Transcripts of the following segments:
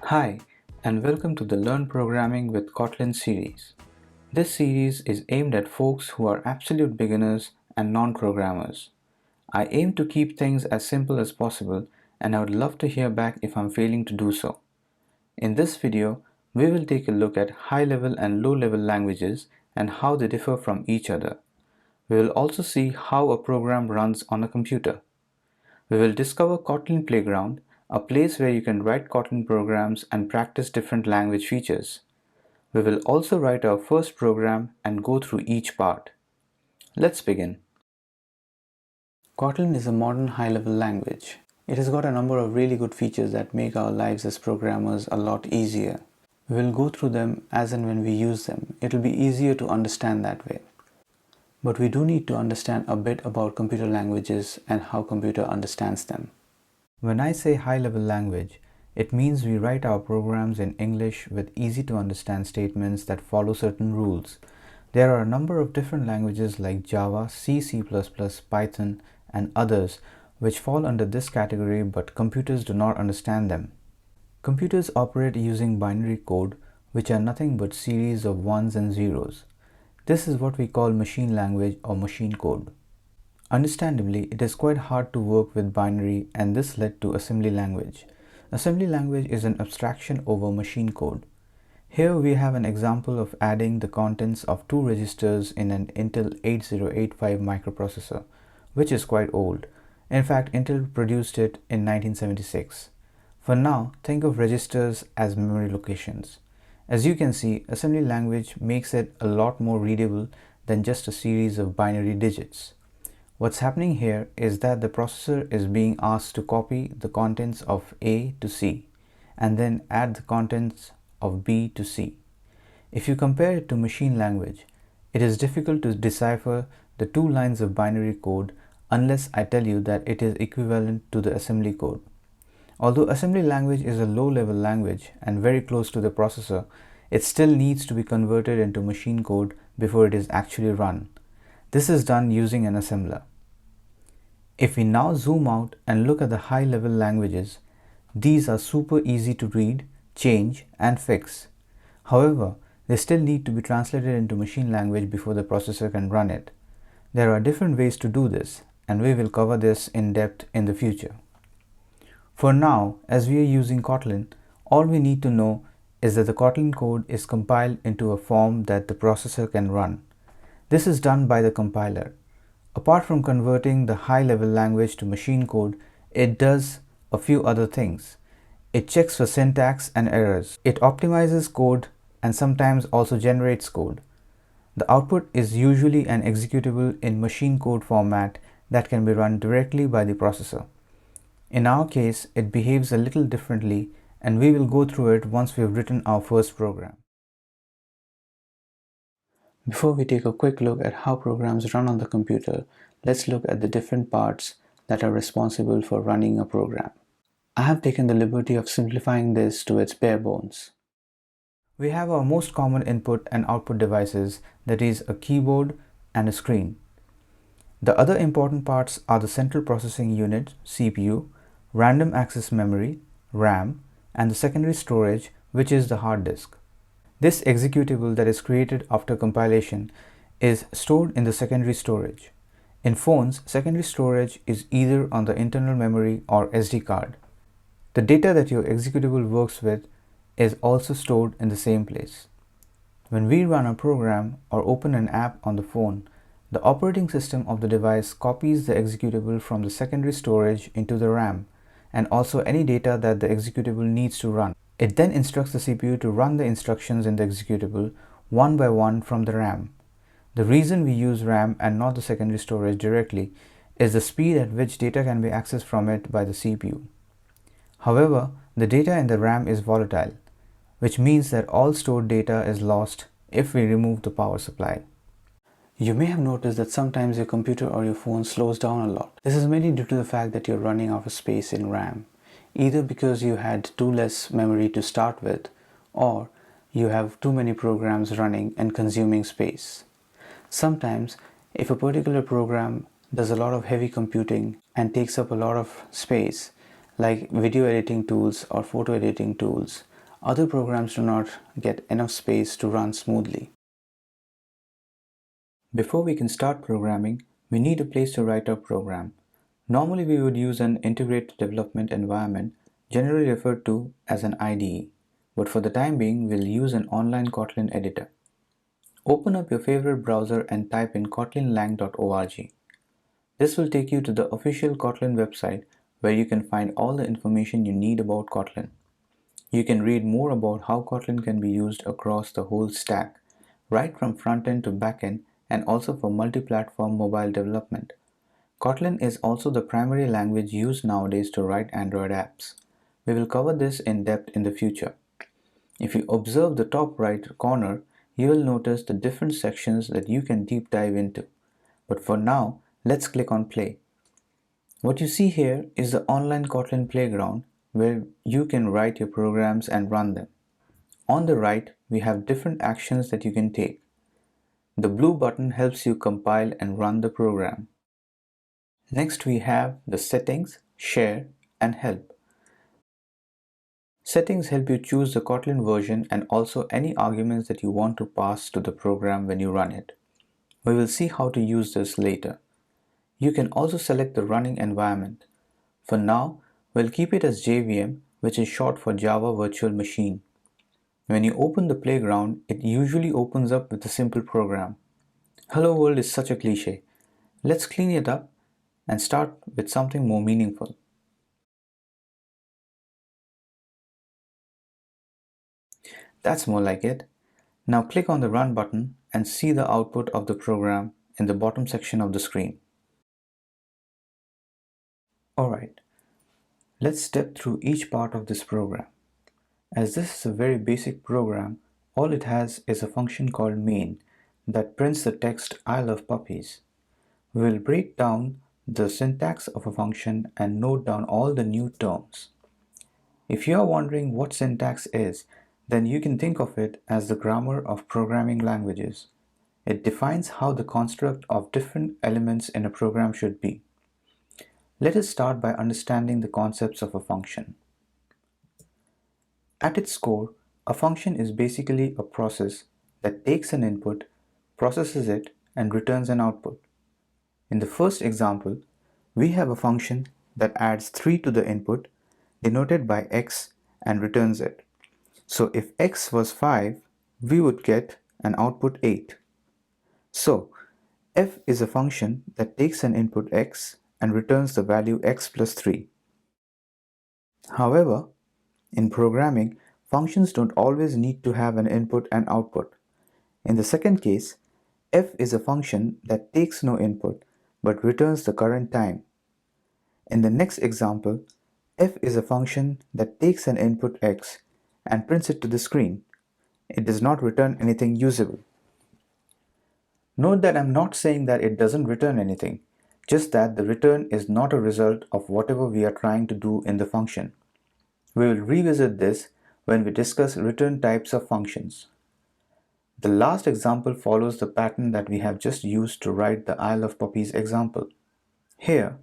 Hi, and welcome to the Learn Programming with Kotlin series. This series is aimed at folks who are absolute beginners and non-programmers. I aim to keep things as simple as possible, and I would love to hear back if I'm failing to do so. In this video, we will take a look at high-level and low-level languages and how they differ from each other. We will also see how a program runs on a computer. We will discover Kotlin Playground, a place where you can write Kotlin programs and practice different language features. We will also write our first program and go through each part. Let's begin. Kotlin is a modern high-level language. It has got a number of really good features that make our lives as programmers a lot easier. We will go through them as and when we use them. It will be easier to understand that way. But we do need to understand a bit about computer languages and how computer understands them. When I say high-level language, it means we write our programs in English with easy-to-understand statements that follow certain rules. There are a number of different languages like Java, C, C++, Python, and others which fall under this category, but computers do not understand them. Computers operate using binary code, which are nothing but series of ones and zeros. This is what we call machine language or machine code. Understandably, it is quite hard to work with binary, and this led to assembly language. Assembly language is an abstraction over machine code. Here we have an example of adding the contents of two registers in an Intel 8085 microprocessor, which is quite old. In fact, Intel produced it in 1976. For now, think of registers as memory locations. As you can see, assembly language makes it a lot more readable than just a series of binary digits. What's happening here is that the processor is being asked to copy the contents of A to C and then add the contents of B to C. If you compare it to machine language, it is difficult to decipher the two lines of binary code unless I tell you that it is equivalent to the assembly code. Although assembly language is a low-level language and very close to the processor, it still needs to be converted into machine code before it is actually run. This is done using an assembler. If we now zoom out and look at the high-level languages, these are super easy to read, change, and fix. However, they still need to be translated into machine language before the processor can run it. There are different ways to do this, and we will cover this in depth in the future. For now, as we are using Kotlin, all we need to know is that the Kotlin code is compiled into a form that the processor can run. This is done by the compiler. Apart from converting the high-level language to machine code, it does a few other things. It checks for syntax and errors. It optimizes code and sometimes also generates code. The output is usually an executable in machine code format that can be run directly by the processor. In our case, it behaves a little differently, and we will go through it once we have written our first program. Before we take a quick look at how programs run on the computer, let's look at the different parts that are responsible for running a program. I have taken the liberty of simplifying this to its bare bones. We have our most common input and output devices, that is a keyboard and a screen. The other important parts are the central processing unit, CPU, random access memory, RAM, and the secondary storage, which is the hard disk. This executable that is created after compilation is stored in the secondary storage. In phones, secondary storage is either on the internal memory or SD card. The data that your executable works with is also stored in the same place. When we run a program or open an app on the phone, the operating system of the device copies the executable from the secondary storage into the RAM and also any data that the executable needs to run. It then instructs the CPU to run the instructions in the executable one by one from the RAM. The reason we use RAM and not the secondary storage directly is the speed at which data can be accessed from it by the CPU. However, the data in the RAM is volatile, which means that all stored data is lost if we remove the power supply. You may have noticed that sometimes your computer or your phone slows down a lot. This is mainly due to the fact that you're running out of space in RAM, either because you had too less memory to start with, or you have too many programs running and consuming space. Sometimes, if a particular program does a lot of heavy computing and takes up a lot of space, like video editing tools or photo editing tools, Other programs do not get enough space to run smoothly. Before we can start programming, we need a place to write our program. Normally we would use an integrated development environment, generally referred to as an IDE, but for the time being we'll use an online Kotlin editor. Open up your favorite browser and type in kotlinlang.org. This will take you to the official Kotlin website where you can find all the information you need about Kotlin. You can read more about how Kotlin can be used across the whole stack, right from front-end to back-end, and also for multi-platform mobile development. Kotlin is also the primary language used nowadays to write Android apps. We will cover this in depth in the future. If you observe the top right corner, you will notice the different sections that you can deep dive into. But for now, let's click on play. What you see here is the online Kotlin playground where you can write your programs and run them. On the right, we have different actions that you can take. The blue button helps you compile and run the program. Next we have the settings, share, and help. Settings help you choose the Kotlin version and also any arguments that you want to pass to the program when you run it. We will see how to use this later. You can also select the running environment. For now, we'll keep it as JVM, which is short for Java Virtual Machine. When you open the playground, it usually opens up with a simple program. Hello world is such a cliche. Let's clean it up and start with something more meaningful. That's more like it. Now click on the Run button and see the output of the program in the bottom section of the screen. Alright, let's step through each part of this program. As this is a very basic program, all it has is a function called main that prints the text "I love puppies." We will break down the syntax of a function and note down all the new terms. If you are wondering what syntax is, then you can think of it as the grammar of programming languages. It defines how the construct of different elements in a program should be. Let us start by understanding the concepts of a function. At its core, a function is basically a process that takes an input, processes it, and returns an output. In the first example, we have a function that adds 3 to the input, denoted by x, and returns it. So if x was 5, we would get an output 8. So f is a function that takes an input x and returns the value x plus 3. However, in programming, functions don't always need to have an input and output. In the second case, f is a function that takes no input but returns the current time. In the next example, f is a function that takes an input x and prints it to the screen. It does not return anything usable. Note that I'm not saying that it doesn't return anything, just that the return is not a result of whatever we are trying to do in the function. We will revisit this when we discuss return types of functions. The last example follows the pattern that we have just used to write the "I love puppies" example. Here,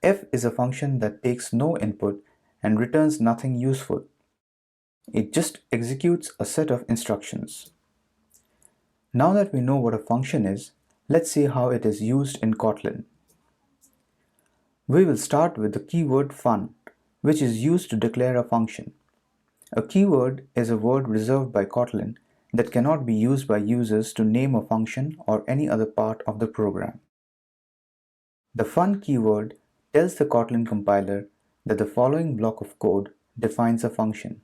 f is a function that takes no input and returns nothing useful. It just executes a set of instructions. Now that we know what a function is, let's see how it is used in Kotlin. We will start with the keyword fun, which is used to declare a function. A keyword is a word reserved by Kotlin that cannot be used by users to name a function or any other part of the program. The fun keyword tells the Kotlin compiler that the following block of code defines a function.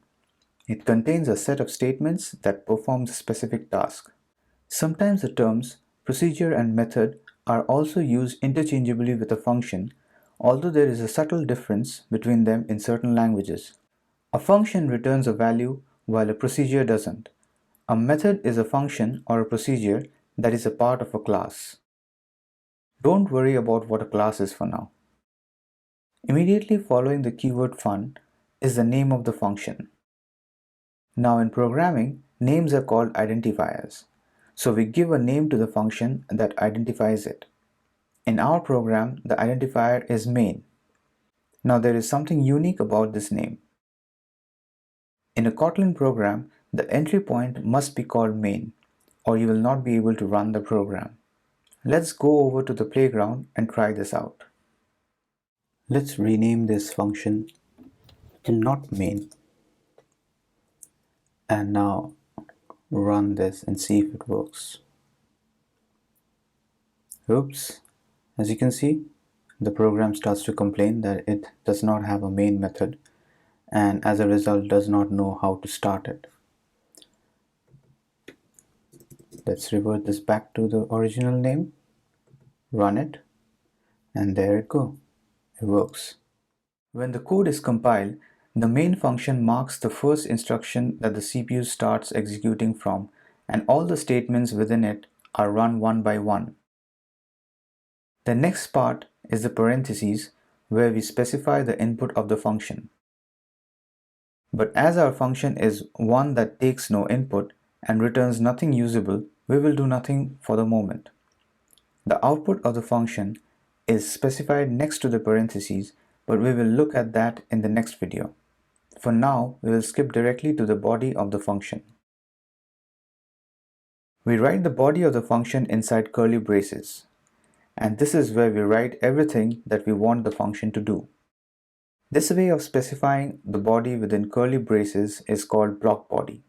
It contains a set of statements that perform a specific task. Sometimes the terms procedure and method are also used interchangeably with a function, although there is a subtle difference between them in certain languages. A function returns a value while a procedure doesn't. A method is a function or a procedure that is a part of a class. Don't worry about what a class is for now. Immediately following the keyword fun is the name of the function. Now in programming, names are called identifiers. So we give a name to the function that identifies it. In our program, the identifier is main. Now there is something unique about this name. In a Kotlin program, the entry point must be called main, or you will not be able to run the program. Let's go over to the playground and try this out. Let's rename this function to not main. And now run this and see if it works. Oops, as you can see, the program starts to complain that it does not have a main method and as a result does not know how to start it. Let's revert this back to the original name, run it, and there it goes. It works. When the code is compiled, the main function marks the first instruction that the CPU starts executing from, and all the statements within it are run one by one. The next part is the parentheses, where we specify the input of the function. But as our function is one that takes no input and returns nothing usable, we will do nothing for the moment. The output of the function is specified next to the parentheses, but we will look at that in the next video. For now, we will skip directly to the body of the function. We write the body of the function inside curly braces, and this is where we write everything that we want the function to do. This way of specifying the body within curly braces is called block body.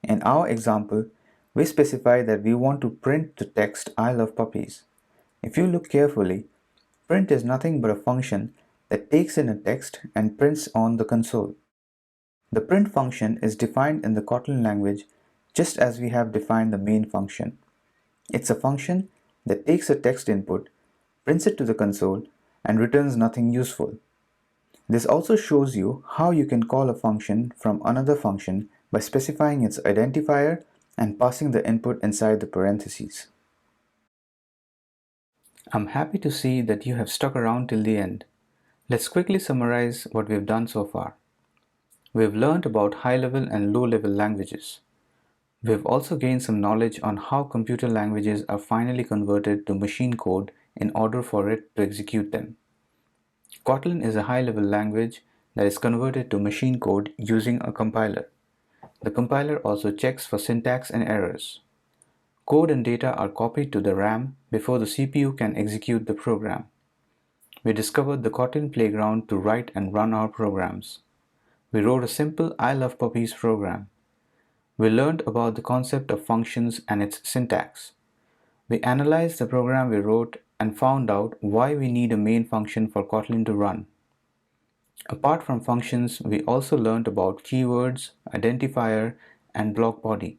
In our example, we specify that we want to print the text "I love puppies." If you look carefully, print is nothing but a function that takes in a text and prints on the console. The print function is defined in the Kotlin language just as we have defined the main function. It's a function that takes a text input, prints it to the console, and returns nothing useful. This also shows you how you can call a function from another function by specifying its identifier and passing the input inside the parentheses. I'm happy to see that you have stuck around till the end. Let's quickly summarize what we've done so far. We've learned about high-level and low-level languages. We've also gained some knowledge on how computer languages are finally converted to machine code in order for it to execute them. Kotlin is a high-level language that is converted to machine code using a compiler. The compiler also checks for syntax and errors. Code and data are copied to the RAM before the CPU can execute the program. We discovered the Kotlin playground to write and run our programs. We wrote a simple "I love puppies" program. We learned about the concept of functions and its syntax. We analyzed the program we wrote and found out why we need a main function for Kotlin to run. Apart from functions, we also learned about keywords, identifier, and block body.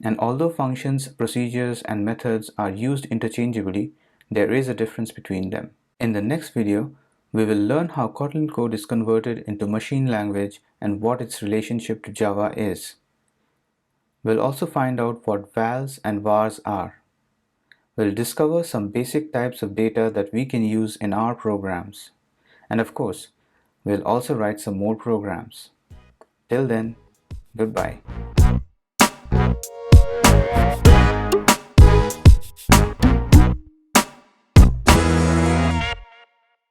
And although functions, procedures, and methods are used interchangeably, there is a difference between them. In the next video, we will learn how Kotlin code is converted into machine language and what its relationship to Java is. We'll also find out what vals and vars are. We'll discover some basic types of data that we can use in our programs. And of course, we'll also write some more programs. Till then, goodbye.